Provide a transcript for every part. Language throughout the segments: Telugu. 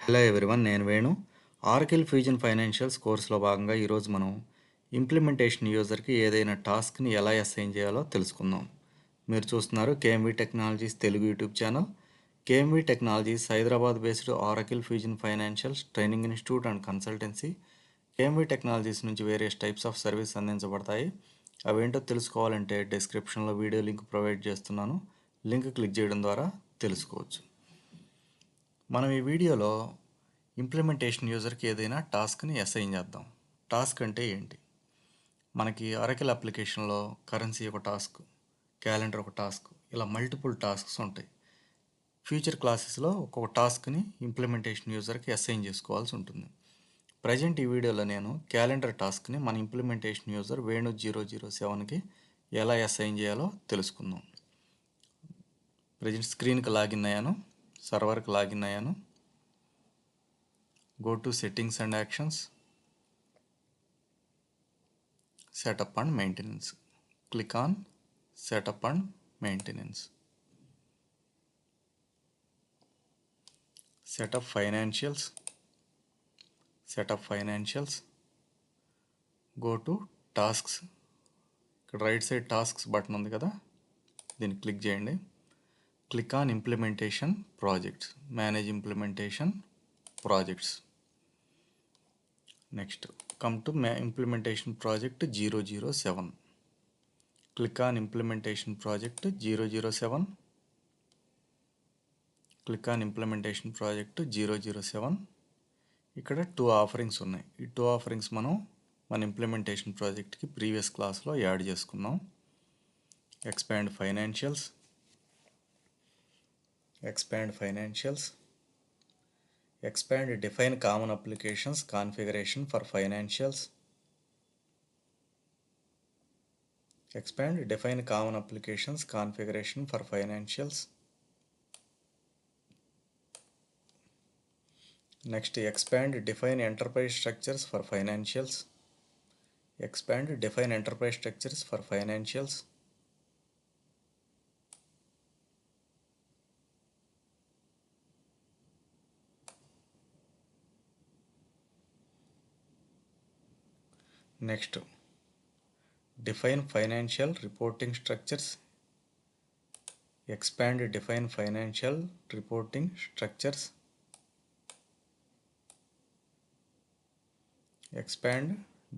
హలో ఎవ్రీవన్, నేను వేణు. ఆర్కిల్ ఫ్యూజన్ ఫైనాన్షియల్స్ కోర్సులో భాగంగా ఈరోజు మనం ఇంప్లిమెంటేషన్ యూజర్కి ఏదైనా టాస్క్ని ఎలా అసైన్ చేయాలో తెలుసుకుందాం. మీరు చూస్తున్నారు KMV technologies Telugu YouTube channel. KMV technologies Hyderabad based Oracle fusion financials training institute and consultancy. KMV technologies నుంచి వేరియస్ టైప్స్ ఆఫ్ సర్వీస్ అందించబడతాయి. అవేంటో తెలుసుకోవాలంటే డిస్క్రిప్షన్లో వీడియో లింక్ ప్రొవైడ్ చేస్తున్నాను. లింక్ క్లిక్ చేయడం ద్వారా తెలుసుకోవచ్చు. మనం ఈ వీడియోలో ఇంప్లిమెంటేషన్ యూజర్కి ఏదైనా టాస్క్ని అసైన్ చేద్దాం. టాస్క్ అంటే ఏంటి? మనకి ఆరకిల్ అప్లికేషన్లో కరెన్సీ ఒక టాస్క్, క్యాలెండర్ ఒక టాస్క్, ఇలా మల్టిపుల్ టాస్క్స్ ఉంటాయి. ఫ్యూచర్ క్లాసెస్లో ఒక్కొక్క టాస్క్ని ఇంప్లిమెంటేషన్ యూజర్కి అసైన్ చేసుకోవాల్సి ఉంటుంది. ప్రజెంట్ ఈ వీడియోలో నేను క్యాలెండర్ టాస్క్ని మన ఇంప్లిమెంటేషన్ యూజర్ వేణు007కి ఎలా అసైన్ చేయాలో తెలుసుకుందాం. ప్రజెంట్ స్క్రీన్కి లాగిన్ అయ్యాను, సర్వర్కి లాగిన్ అయ్యాను. Go to settings and actions, setup and maintenance. Click on setup and maintenance. Setup financials. Go to tasks. ఇక్కడ రైట్ సైడ్ టాస్క్స్ బటన్ ఉంది కదా, దీన్ని క్లిక్ చేయండి. Click on implementation projects. Manage implementation projects. Next come to implementation project 007. Click on implementation project 007. Click on implementation project 007. ఇక్కడ 2 ఆఫరింగ్స్ ఉన్నాయి. ఈ 2 ఆఫరింగ్స్ మనం మన ఇంప్లిమెంటేషన్ ప్రాజెక్ట్కి ప్రీవియస్ క్లాస్లో యాడ్ చేసుకున్నాం. Expand financials, expand define common applications configuration for financials. Expand define common applications configuration for financials. Next, expand define enterprise structures for financials. Expand define enterprise structures for financials. Next, define financial reporting structures. Expand define financial reporting structures. Expand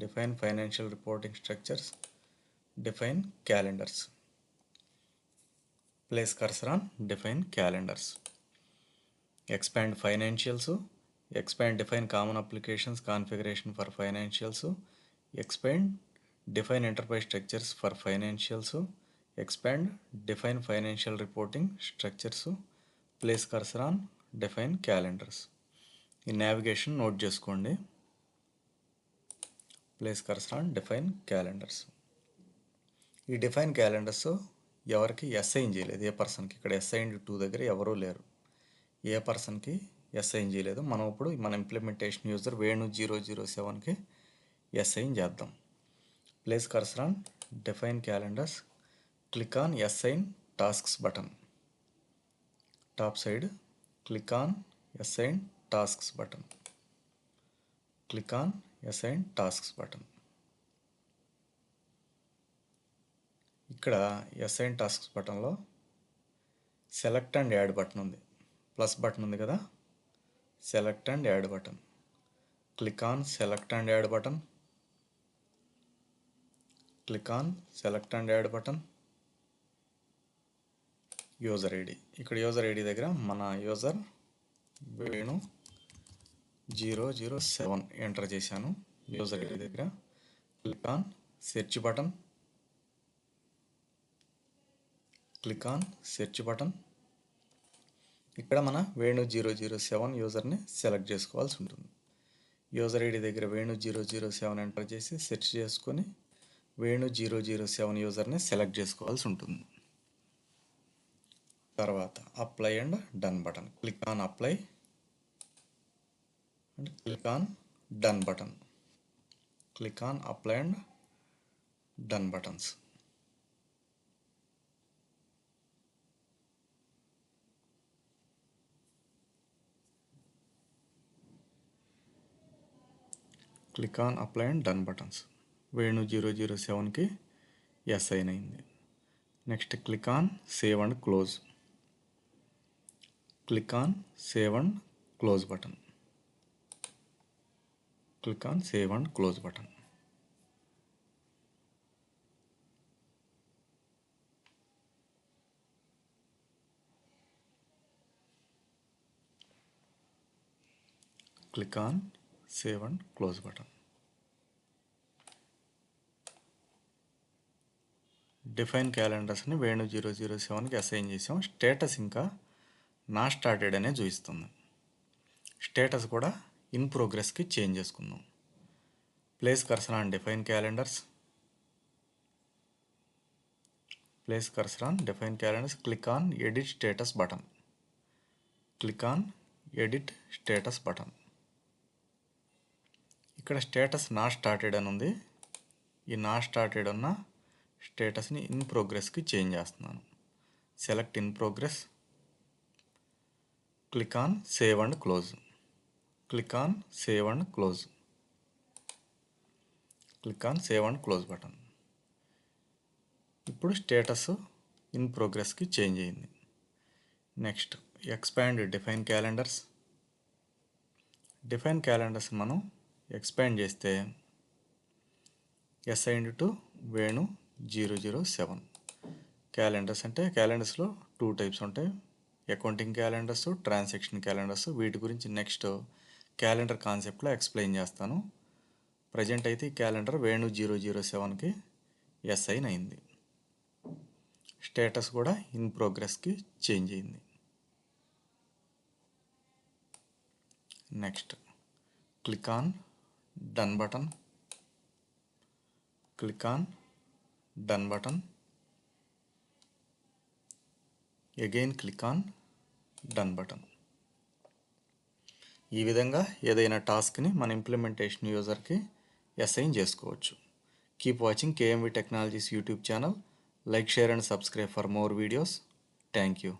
define financial reporting structures. Define calendars. Place cursor on define calendars. Expand financials. Expand define common applications configuration for financials. Expand define enterprise structures for financials. Expand define financial reporting structures. Place cursor on define calendars. ఈ నావిగేషన్ నోట్ చేసుకోండి. Place cursor on define calendars. ఈ డిఫైన్ క్యాలెండర్స్ ఎవరికి అసైన్ చేయలేదు, ఏ పర్సన్కి. ఇక్కడ అసైన్డ్ టు దగ్గర ఎవరూ లేరు, ఏ పర్సన్కి అసైన్ చేయలేదు. మనం ఇప్పుడు మన ఇంప్లిమెంటేషన్ యూజర్ వేణు007కి అసైన్ చేద్దాం. Place cursor on define calendars. Click on assign tasks button. Top side click on assign tasks button. Click on assign tasks button. ఇక్కడ అసైన్ టాస్క్స్ బటన్లో సెలెక్ట్ అండ్ యాడ్ బటన్ ఉంది, ప్లస్ బటన్ ఉంది కదా, select and add button. Click on select and add button. Click on select and add button. User ID, ఇక్కడ యూజర్ ఐడి దగ్గర మన యూజర్ వేణు007 ఎంటర్ చేశాను యూజర్ ఐడి దగ్గర. Click on search button. Click on search button. ఇక్కడ మన వేణు007 యూజర్ని సెలెక్ట్ చేసుకోవాల్సి ఉంటుంది. యూజర్ ఐడి దగ్గర వేణు007 ఎంటర్ చేసి సెర్చ్ చేసుకొని వేణు007 యూజర్ని సెలెక్ట్ చేసుకోవాల్సి ఉంటుంది. తర్వాత apply and done button. Click on apply and click on done button. Click on apply and done buttons. Click on apply and done buttons. Venu 007కి అసైన్ అయింది. Next click on save and close. Click on save and close button. Click on save and close button. Click on save and close button. Define క్యాలెండర్స్ని వేణు 007కి అసైన్ చేసాం. స్టేటస్ ఇంకా నా స్టార్టెడ్ అనే చూపిస్తుంది. స్టేటస్ కూడా ఇన్ ప్రోగ్రెస్కి చేంజ్ చేసుకుందాం. Place cursor on define calendars. Place cursor on define calendars. Click on edit status button. Click on edit status button. ఇక్కడ స్టేటస్ నా స్టార్టెడ్ అని ఉంది. ఈ నా స్టార్టెడ్ ఉన్న స్టేటస్ని ఇన్ ప్రోగ్రెస్కి చేంజ్ చేస్తున్నాను. Select in progress. Click on save and close. Click on save and close. Click on save and close button. ఇప్పుడు స్టేటస్ ఇన్ ప్రోగ్రెస్కి చేంజ్ అయింది. Next expand define calendars. Define calendars మనం ఎక్స్పాండ్ చేస్తే అసైన్డ్ టు వేణు 007. క్యాలెండర్స్ అంటే క్యాలెండర్స్లో 2 టైప్స్ ఉంటాయి. Accounting calendars, transaction calendars. వీటి గురించి నెక్స్ట్ క్యాలెండర్ కాన్సెప్ట్లో ఎక్స్ప్లెయిన్ చేస్తాను. ప్రజెంట్ అయితే ఈ క్యాలెండర్ వేణు 007కి అసైన్ అయింది. స్టేటస్ కూడా ఇన్ ప్రోగ్రెస్కి చేంజ్ అయింది. Next click on done button. Click on done button. Again click on done button. ఈ విధంగా ఏదైనా టాస్క్ని మన ఇంప్లిమెంటేషన్ యూజర్కి అసైన్ చేసుకోవచ్చు. Keep watching KMV Technologies YouTube channel. Like, share and subscribe for more videos. Thank you.